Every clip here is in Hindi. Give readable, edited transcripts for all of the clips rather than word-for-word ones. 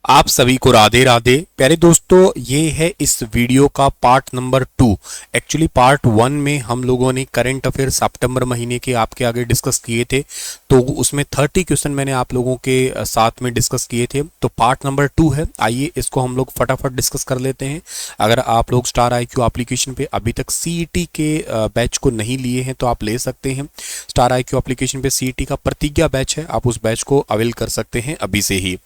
आप सभी को राधे राधे। प्यारे दोस्तों, ये है इस वीडियो का पार्ट नंबर 2। एक्चुअली पार्ट 1 में हम लोगों ने करंट अफेयर सितंबर महीने के आपके आगे डिस्कस किए थे, तो उसमें 30 क्वेश्चन मैंने आप लोगों के साथ में डिस्कस किए थे। तो पार्ट नंबर 2 है, आइए इसको हम लोग फटाफट डिस्कस कर लेते हैं। अगर आप लोग स्टार IQ एप्लीकेशन पे अभी तक CET के बैच को नहीं लिए हैं तो आप ले सकते हैं। स्टार IQ एप्लीकेशन पे CET का प्रतिज्ञा बैच है, आप उस बैच को अवेल कर सकते हैं अभी से ही।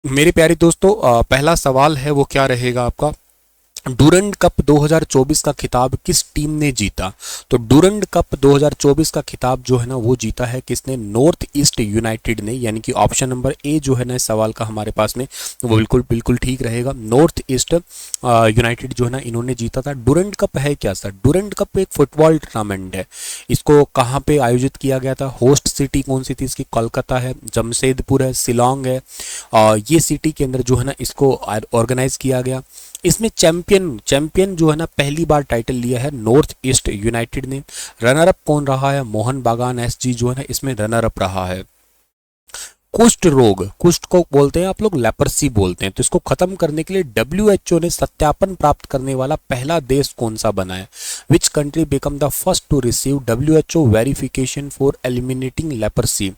मेरे प्यारे दोस्तों, पहला सवाल है वो क्या रहेगा आपका, डूरंड कप 2024 का खिताब किस टीम ने जीता। तो डूरंड कप 2024 का खिताब जो है ना वो जीता है किसने, नॉर्थ ईस्ट यूनाइटेड ने। यानी कि ऑप्शन नंबर ए जो है ना इस सवाल का हमारे पास में वो बिल्कुल बिल्कुल ठीक रहेगा। नॉर्थ ईस्ट यूनाइटेड जो है ना इन्होंने जीता था। डूरंड कप है क्या सर? डूरंड कप एक फुटबॉल टूर्नामेंट है। इसको कहाँ पे आयोजित किया गया था? होस्ट सिटी कौन सी थी इसकी? कोलकाता है, जमशेदपुर है, शिलोंग है। ये सिटी के अंदर जो है ना इसको ऑर्गेनाइज किया गया। इसमें चैंपियन जो है ना पहली बार टाइटल लिया है नॉर्थ ईस्ट यूनाइटेड ने। रनर अप कौन रहा है? मोहन बागान SG जो है ना इसमें रनर अप रहा है। कुष्ठ रोग, कुष्ठ को बोलते हैं आप लोग लेपर्सी बोलते हैं, तो इसको खत्म करने के लिए WHO ने सत्यापन प्राप्त करने वाला पहला देश कौन सा बना है? Which country become the first to receive WHO verification for eliminating leprosy.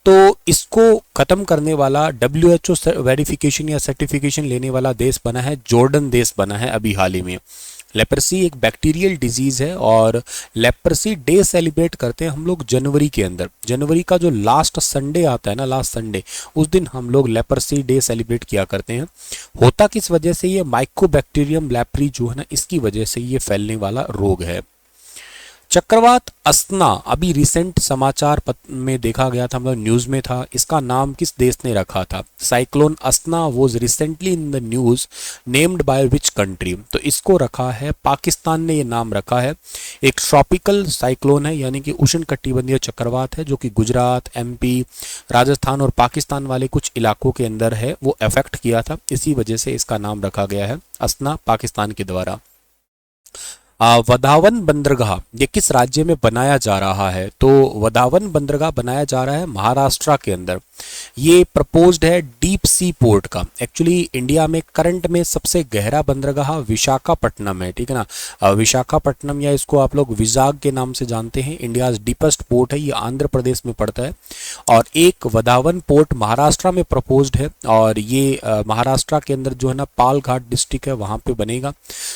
तो इसको खत्म करने वाला WHO वेरिफिकेशन या सर्टिफिकेशन लेने वाला देश बना है जॉर्डन देश बना है अभी हाल ही में। लेपर्सी एक बैक्टीरियल डिजीज है और लेपर्सी डे सेलिब्रेट करते हैं हम लोग जनवरी के अंदर। जनवरी का जो लास्ट संडे आता है ना, लास्ट संडे, उस दिन हम लोग लेपर्सी डे सेलिब्रेट किया करते हैं। होता किस वजह से? ये माइकोबैक्टीरियम लेप्री जो है ना इसकी वजह से ये फैलने वाला रोग है। चक्रवात अस्ना अभी रिसेंट समाचार में देखा गया था, मतलब न्यूज में था। इसका नाम किस देश ने रखा था? Cyclone Asna was recently in the news, named by which country. तो इसको रखा है पाकिस्तान ने, ये नाम रखा है। एक ट्रॉपिकल साइक्लोन है, यानी कि उष्णकटिबंधीय चक्रवात है जो कि गुजरात, MP, राजस्थान और पाकिस्तान वाले कुछ इलाकों के अंदर है, वो अफेक्ट किया था। इसी वजह से इसका नाम रखा गया है अस्ना, पाकिस्तान के द्वारा। वधावन बंदरगाह ये किस राज्य में बनाया जा रहा है? तो वधावन बंदरगाह बनाया जा रहा है महाराष्ट्र के अंदर। ये प्रपोज्ड है डीप सी पोर्ट का। एक्चुअली इंडिया में करंट में सबसे गहरा बंदरगाह विशाखापट्टनम है, ठीक है ना। विशाखापट्टनम या इसको आप लोग विजाग के नाम से जानते हैं, इंडिया डीपेस्ट पोर्ट है। ये आंध्र प्रदेश में पड़ता है। और एक वधावन पोर्ट महाराष्ट्र में प्रपोज्ड है और ये महाराष्ट्र के अंदर जो है ना पालघाट डिस्ट्रिक्ट है वहाँ पे बनेगा।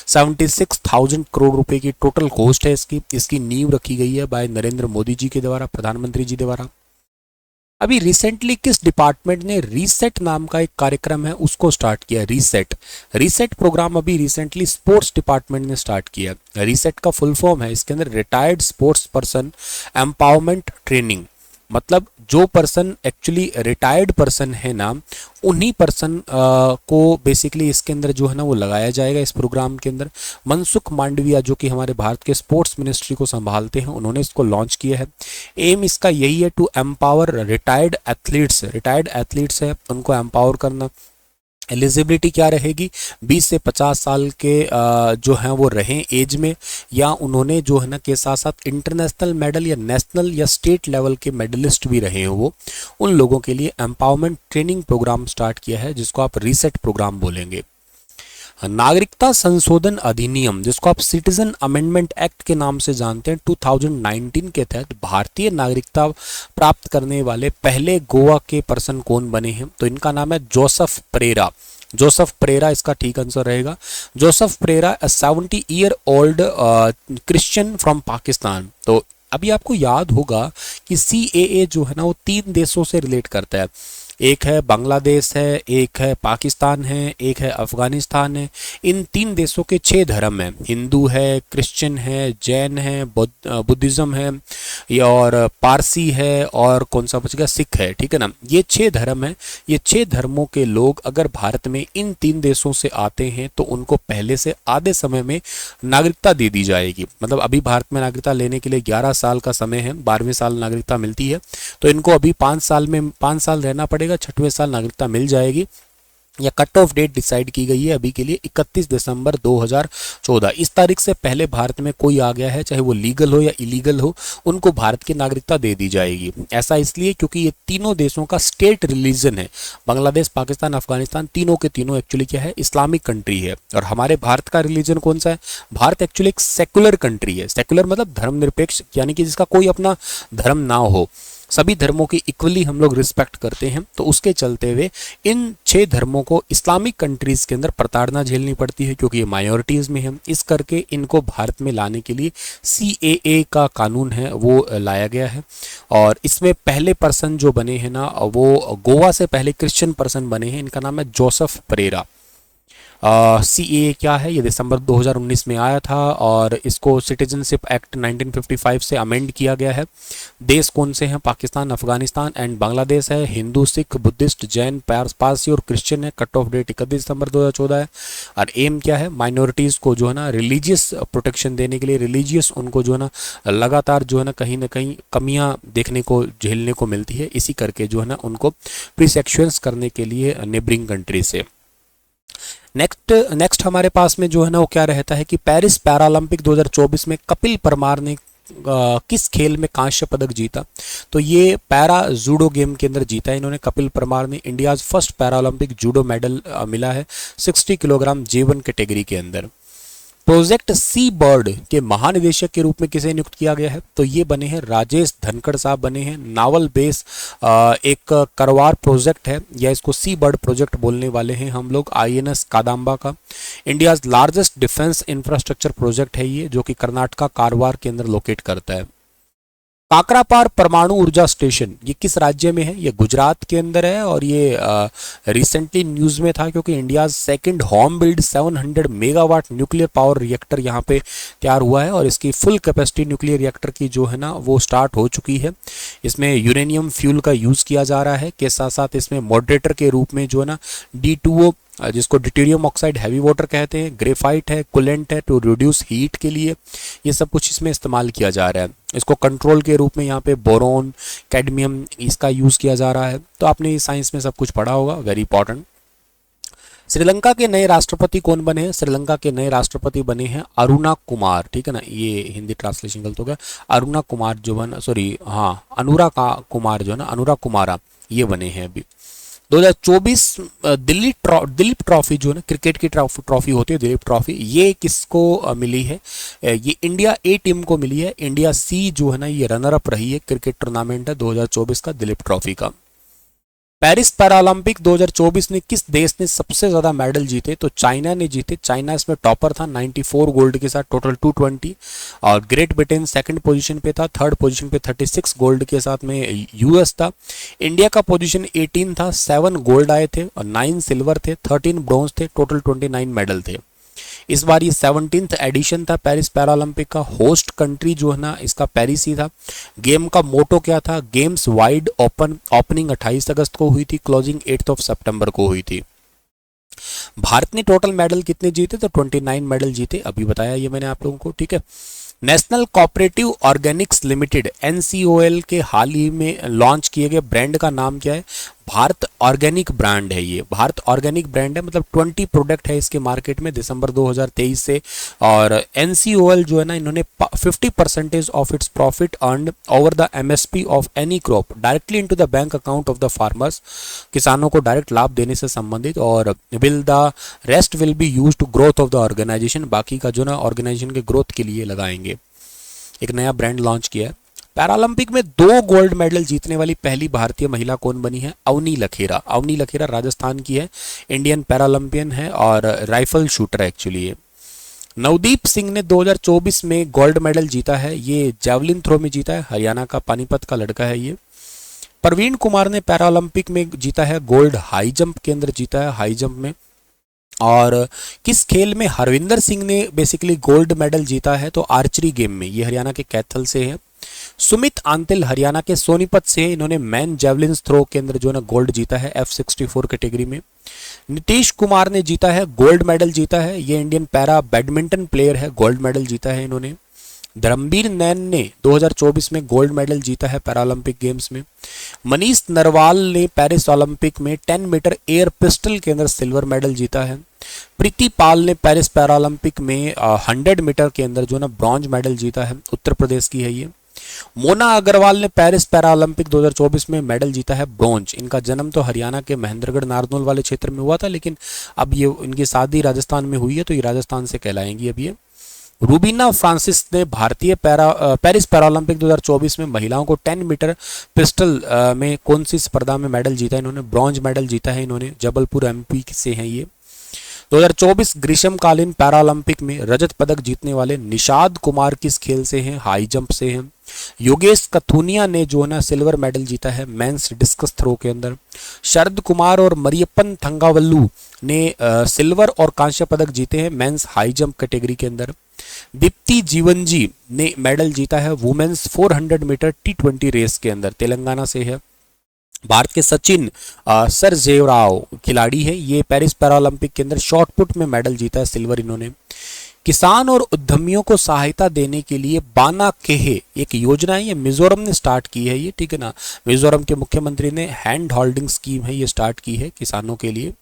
76,000 करोड़ रुपए की टोटल कॉस्ट है इसकी नींव रखी गई है बाय नरेंद्र मोदी जी के द्वारा, प्रधानमंत्री जी द्वारा। अभी रिसेंटली किस डिपार्टमेंट ने रीसेट नाम का एक कार्यक्रम है उसको स्टार्ट किया? रीसेट प्रोग्राम अभी रिसेंटली स्पोर्ट्स डिपार्टमेंट ने स्टार्ट किया। रीसेट का फुल फॉर्म है इसके अंदर retired sports person empowerment training. मतलब जो पर्सन एक्चुअली रिटायर्ड पर्सन है ना, उन्हीं पर्सन को बेसिकली इसके अंदर जो है ना वो लगाया जाएगा इस प्रोग्राम के अंदर। मनसुख मांडविया जो कि हमारे भारत के स्पोर्ट्स मिनिस्ट्री को संभालते हैं, उन्होंने इसको लॉन्च किया है। एम इसका यही है टू एम्पावर रिटायर्ड एथलीट्स है उनको एम्पावर करना। एलिजिबिलिटी क्या रहेगी? 20 से 50 साल के जो हैं वो रहें एज में, या उन्होंने जो है ना के साथ साथ इंटरनेशनल मेडल या नेशनल या स्टेट लेवल के मेडलिस्ट भी रहे हैं वो, उन लोगों के लिए एम्पावरमेंट ट्रेनिंग प्रोग्राम स्टार्ट किया है जिसको आप रीसेट प्रोग्राम बोलेंगे। नागरिकता संशोधन अधिनियम जिसको आप सिटीजन अमेंडमेंट एक्ट के नाम से जानते हैं, 2019 के तहत भारतीय नागरिकता प्राप्त करने वाले पहले गोवा के पर्सन कौन बने हैं? तो इनका नाम है जोसेफ परेरा इसका ठीक आंसर रहेगा। Joseph Pereira 70-year-old Christian from Pakistan. तो अभी आपको याद होगा कि CAA जो है ना वो 3 देशों से रिलेट करता है। एक है बांग्लादेश है, एक है पाकिस्तान है, एक है अफगानिस्तान है। इन 3 देशों के 6 धर्म हैं, हिंदू है, क्रिश्चियन है, जैन है, बुद्धिज्म है, ये और पारसी है, और कौन सा बच गया, सिख है, ठीक है ना। ये 6 धर्म है। ये 6 धर्मों के लोग अगर भारत में इन 3 देशों से आते हैं तो उनको पहले से आधे समय में नागरिकता दे दी जाएगी। मतलब अभी भारत में नागरिकता लेने के लिए 11 साल का समय है, 12वें साल नागरिकता मिलती है, तो इनको अभी 5 साल रहना पड़ेगा, 6वें साल नागरिकता मिल जाएगी। या कट ऑफ डेट डिसाइड की गई है अभी के लिए 31 दिसंबर 2014। इस तारीख से पहले भारत में कोई आ गया है, चाहे वो लीगल हो या इलीगल हो, उनको भारत की नागरिकता दे दी जाएगी। ऐसा इसलिए क्योंकि ये तीनों देशों का स्टेट रिलीजन है। बांग्लादेश, पाकिस्तान, अफगानिस्तान, तीनों के तीनों एक्चुअली क्या है, इस्लामिक कंट्री है। और हमारे भारत का रिलीजन कौन सा है? भारत एक्चुअली एक सेकुलर कंट्री है। सेकुलर मतलब धर्मनिरपेक्ष, यानी कि जिसका कोई अपना धर्म ना हो, सभी धर्मों की इक्वली हम लोग रिस्पेक्ट करते हैं। तो उसके चलते हुए इन 6 धर्मों को इस्लामिक कंट्रीज के अंदर प्रताड़ना झेलनी पड़ती है, क्योंकि ये माइनॉरिटीज में है। इस करके इनको भारत में लाने के लिए CAA का कानून है वो लाया गया है। और इसमें पहले पर्सन जो बने हैं ना, वो गोवा से पहले क्रिश्चियन पर्सन बने हैं। इनका नाम है जोसेफ परेरा। CAA क्या है, ये दिसंबर 2019 में आया था और इसको सिटीजनशिप एक्ट 1955 से अमेंड किया गया है। देश कौन से हैं? पाकिस्तान, अफगानिस्तान एंड बांग्लादेश है। हिंदू, सिख, बुद्धिस्ट, जैन, पारसी और क्रिश्चियन है। कट ऑफ डेट 31 दिसंबर 2014 है। और एम क्या है? माइनॉरिटीज़ को जो है ना रिलीजियस प्रोटेक्शन देने के लिए, रिलीजियस उनको जो है ना लगातार जो है ना कहीं कमियां देखने को, झेलने को मिलती है। इसी करके जो है ना उनको प्रीसेक्शंस करने के लिए नेबरिंग कंट्री से। नेक्स्ट हमारे पास में जो है ना वो क्या रहता है कि पेरिस पैरालंपिक 2024 में कपिल परमार ने किस खेल में कांस्य पदक जीता? तो ये पैरा जूडो गेम के अंदर जीता है इन्होंने। कपिल परमार ने India's first Paralympic judo medal मिला है 60 किलोग्राम J1 कैटेगरी के अंदर। प्रोजेक्ट सी बर्ड के महानिदेशक के रूप में किसे नियुक्त किया गया है? तो ये बने हैं राजेश धनखड़ साहब बने हैं। नावल बेस एक करवार प्रोजेक्ट है, या इसको सी बर्ड प्रोजेक्ट बोलने वाले हैं हम लोग, INS कादम्बा का। India's largest defence infrastructure project है ये, जो कि कर्नाटका कारवार के अंदर लोकेट करता है। काकरापार परमाणु ऊर्जा स्टेशन ये किस राज्य में है? ये गुजरात के अंदर है। और ये रिसेंटली न्यूज़ में था, क्योंकि India second home build 700 megawatt nuclear power reactor यहाँ पे तैयार हुआ है। और इसकी फुल कैपेसिटी न्यूक्लियर रिएक्टर की जो है ना वो स्टार्ट हो चुकी है। इसमें यूरेनियम फ्यूल का यूज़ किया जा रहा है, के साथ साथ इसमें मॉडरेटर के रूप में जो है ना D2O, जिसको डिटेरियम ऑक्साइड हैवी वाटर कहते हैं, ग्रेफाइट है, कूलेंट है टू रिड्यूस हीट के लिए, ये सब कुछ इसमें इस्तेमाल किया जा रहा है। इसको कंट्रोल के रूप में यहाँ पे बोरोन, कैडमियम इसका यूज़ किया जा रहा है। तो आपने साइंस में सब कुछ पढ़ा होगा, वेरी इंपॉर्टेंट। श्रीलंका के नए राष्ट्रपति कौन बने हैं? श्रीलंका के नए राष्ट्रपति बने हैं अरुणा कुमार, ठीक है ना, ये हिंदी ट्रांसलेशन गलत हो गया। अरुणा कुमार जो है, सॉरी हाँ, अनुरा का कुमार जो है ना, अनुरा कुमारा, ये बने हैं अभी। 2024 दिलीप ट्रॉफी जो है ना, क्रिकेट की ट्रॉफी होती है दिलीप ट्रॉफी, ये किसको मिली है? ये इंडिया A टीम को मिली है। इंडिया C जो है ना ये रनर अप रही है। क्रिकेट टूर्नामेंट है 2024 का दिलीप ट्रॉफी का। पेरिस पैरालंपिक 2024 में किस देश ने सबसे ज्यादा मेडल जीते? तो चाइना ने जीते। चाइना इसमें टॉपर था 94 गोल्ड के साथ, टोटल 220। और ग्रेट ब्रिटेन सेकंड पोजीशन पे था। थर्ड पोजीशन पे 36 गोल्ड के साथ में US था। इंडिया का पोजीशन 18 था, 7 गोल्ड आए थे और 9 सिल्वर थे, 13 ब्रॉन्ज थे, टोटल 29 मेडल थे। इस बार ये 17th एडिशन था पेरिस पैरालंपिक का। होस्ट कंट्री जो है ना इसका पेरिस ही था। गेम का मोटो क्या था? Games wide open. ओपनिंग 28 अगस्त को हुई थी, क्लोजिंग 8 सितंबर को हुई थी। भारत ने टोटल मेडल कितने जीते? तो 29 मेडल जीते, अभी बताया ये मैंने आप लोगों को, ठीक है। National cooperative Organics limited NCOL के हाल ही में लॉन्च किए गए ब्रांड का नाम क्या है? भारत ऑर्गेनिक ब्रांड है। ये भारत ऑर्गेनिक ब्रांड है, मतलब 20 प्रोडक्ट है इसके मार्केट में दिसंबर 2023 से। और NCOL जो है ना, इन्होंने 50% of its profit earn over the MSP of any crop directly into the bank account of the farmers, किसानों को डायरेक्ट लाभ देने से संबंधित। और the rest will be use to growth of the organization, बाकी का जो ना ऑर्गेनाइजेशन के ग्रोथ के लिए लगाएंगे। एक नया ब्रांड लॉन्च किया है। पैरालंपिक में 2 गोल्ड मेडल जीतने वाली पहली भारतीय महिला कौन बनी है? अवनी लखेरा। अवनी लखेरा राजस्थान की है, इंडियन पैरालंपियन है और राइफल शूटर है एक्चुअली ये। नवदीप सिंह ने 2024 में गोल्ड मेडल जीता है, ये जैवलिन थ्रो में जीता है, हरियाणा का पानीपत का लड़का है ये। प्रवीण कुमार ने पैरालंपिक में जीता है गोल्ड, हाई जंप के अंदर जीता है, हाई जंप में। और किस खेल में हरविंदर सिंह ने बेसिकली गोल्ड मेडल जीता है? तो आर्चरी गेम में, ये हरियाणा के कैथल से है। सुमित आंतिल हरियाणा के सोनीपत से है, इन्होंने मैन जेवलिन थ्रो के अंदर जो है ना गोल्ड जीता है F64 कैटेगरी में। नीतीश कुमार ने जीता है, गोल्ड मेडल जीता है, ये इंडियन पैरा बैडमिंटन प्लेयर है, गोल्ड मेडल जीता है इन्होंने। धर्मवीर नैन ने 2024 में गोल्ड मेडल जीता है पैरालंपिक गेम्स में। मनीष नरवाल ने पेरिस ओलंपिक में 10 मीटर एयर पिस्टल के अंदर सिल्वर मेडल जीता है। प्रीति पाल ने पेरिस पैरालंपिक में 100 मीटर के अंदर जो ना ब्रॉन्ज मेडल जीता है, उत्तर प्रदेश की है ये। मोना अग्रवाल ने पेरिस पैरालंपिक 2024 में मेडल जीता है ब्रॉन्ज। इनका जन्म तो हरियाणा के महेंद्रगढ़ नारनौल वाले क्षेत्र में हुआ था, लेकिन अब ये इनकी शादी राजस्थान में हुई है, तो ये राजस्थान से कहलाएंगी अब ये। रूबीना फ्रांसिस ने भारतीय पेरिस पैरालंपिक 2024 में महिलाओं को 10 मीटर पिस्टल में कौन सी स्पर्धा में मेडल जीता है? इन्होंने ब्रॉन्ज मेडल जीता है। इन्होंने जबलपुर एमपी से हैं ये। 2024 ग्रीष्मकालीन पैरालंपिक में रजत पदक जीतने वाले निषाद कुमार किस खेल से हैं? हाई जंप से हैं। योगेश कथुनिया ने जो है ना सिल्वर मेडल जीता है मेंस डिस्कस थ्रो के अंदर। शरद कुमार और मरियप्पन थंगावल्लू ने सिल्वर और कांस्य पदक जीते हैं मेंस हाई जंप कैटेगरी के अंदर। दीप्ति जीवनजी ने मेडल जीता है वुमेन्स 400 मीटर T20 रेस के अंदर, तेलंगाना से है। भारत के सचिन सरजेवराव खिलाड़ी है, ये पेरिस पैरालंपिक के अंदर शॉर्ट पुट में मेडल जीता है, सिल्वर इन्होंने। किसान और उद्यमियों को सहायता देने के लिए बाना केहे एक योजना है, ये मिजोरम ने स्टार्ट की है ये, ठीक है ना। मिजोरम के मुख्यमंत्री ने हैंड होल्डिंग स्कीम है ये स्टार्ट की है किसानों के लिए।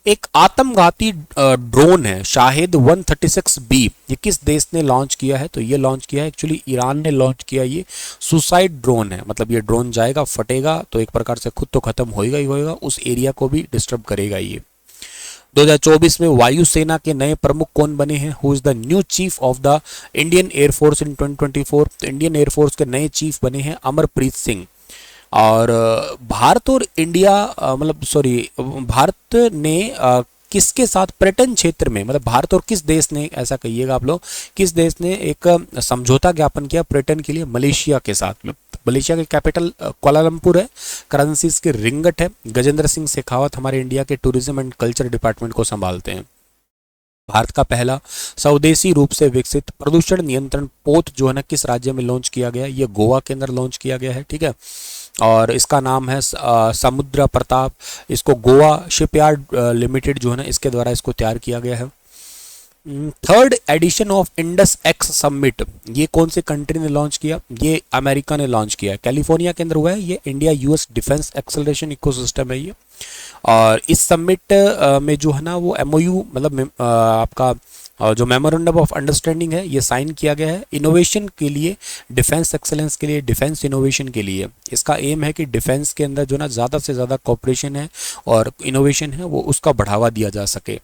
एक आत्मघाती ड्रोन है शाहिद 136B, ये किस देश ने लॉन्च किया है? तो ये लॉन्च किया है एक्चुअली ईरान ने लॉन्च किया। ये सुसाइड ड्रोन है, मतलब ये ड्रोन जाएगा फटेगा तो एक प्रकार से खुद तो खत्म होएगा ही होएगा, उस एरिया को भी डिस्टर्ब करेगा ये। 2024 में वायुसेना के नए प्रमुख कौन बने हैं? Who is the new chief of the Indian air force in 2024? तो इंडियन एयरफोर्स के नए चीफ बने हैं अमरप्रीत सिंह। और भारत और इंडिया भारत ने किसके साथ पर्यटन क्षेत्र में, मतलब भारत और किस देश ने, ऐसा कहिएगा आप लोग, किस देश ने एक समझौता ज्ञापन किया पर्यटन के लिए? मलेशिया के साथ में। मलेशिया के कैपिटल कुआलालंपुर है, करेंसी इसकी रिंगट है। गजेंद्र सिंह शेखावत हमारे इंडिया के टूरिज्म एंड कल्चर डिपार्टमेंट को संभालते हैं। भारत का पहला स्वदेशी रूप से विकसित प्रदूषण नियंत्रण पोत जो है ना किस राज्य में लॉन्च किया गया? ये गोवा के अंदर लॉन्च किया गया है, ठीक है। और इसका नाम है समुद्र प्रताप। इसको गोवा शिपयार्ड लिमिटेड जो है ना इसके द्वारा इसको तैयार किया गया है। Third edition of Indus x summit ये कौन से कंट्री ने लॉन्च किया? ये अमेरिका ने लॉन्च किया है, कैलिफोर्निया के अंदर हुआ है ये। India US defence acceleration ecosystem है ये। और इस समिट में जो है ना वो MOU मतलब आपका जो मेमोरेंडम ऑफ अंडरस्टैंडिंग है ये साइन किया गया है इनोवेशन के लिए, डिफेंस एक्सेलेंस के लिए, डिफेंस इनोवेशन के लिए। इसका एम है कि डिफेंस के अंदर जो ना ज़्यादा से ज़्यादा कॉपरेशन है और इनोवेशन है वो उसका बढ़ावा दिया जा सके।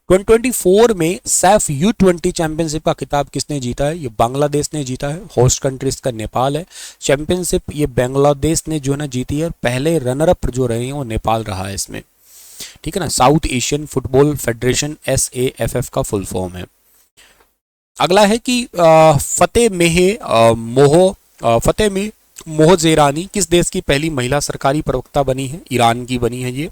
2024 में सैफ U20 चैंपियनशिप का खिताब किसने जीता है? ये बांग्लादेश ने जीता है। होस्ट कंट्री इसका नेपाल है। चैंपियनशिप ये बांग्लादेश ने जो है ना जीती है। पहले रनर अप जो रहे हैं वो नेपाल रहा है इसमें, ठीक है ना। South Asian football federation SAFF का फुल फॉर्म है। अगला है कि फतेह मोहजेरानी किस देश की पहली महिला सरकारी प्रवक्ता बनी है? ईरान की बनी है ये।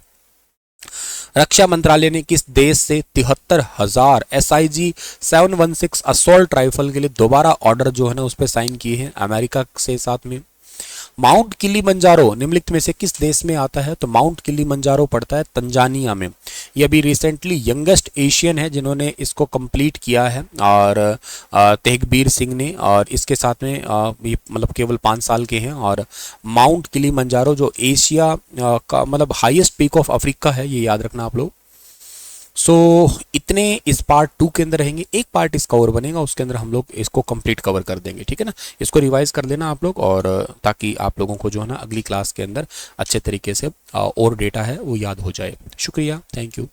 रक्षा मंत्रालय ने किस देश से 73,000 SIG 716 असॉल्ट राइफल के लिए दोबारा ऑर्डर जो है ना उस पर साइन किए हैं? अमेरिका से साथ में। माउंट किलिमंजारो निम्नलिखित में से किस देश में आता है? तो माउंट किलिमंजारो पड़ता है तंजानिया में। ये अभी रिसेंटली यंगेस्ट एशियन है जिन्होंने इसको कंप्लीट किया है, और तेगबीर सिंह ने, और इसके साथ में ये मतलब केवल 5 साल के हैं। और माउंट किलिमंजारो जो एशिया का मतलब हाईएस्ट पीक ऑफ अफ्रीका है, ये याद रखना आप लोग। सो इतने इस पार्ट 2 के अंदर रहेंगे। एक पार्ट इसका और बनेगा, उसके अंदर हम लोग इसको कंप्लीट कवर कर देंगे, ठीक है ना। इसको रिवाइज कर लेना आप लोग, और ताकि आप लोगों को जो है ना अगली क्लास के अंदर अच्छे तरीके से और डेटा है वो याद हो जाए। शुक्रिया, थैंक यू।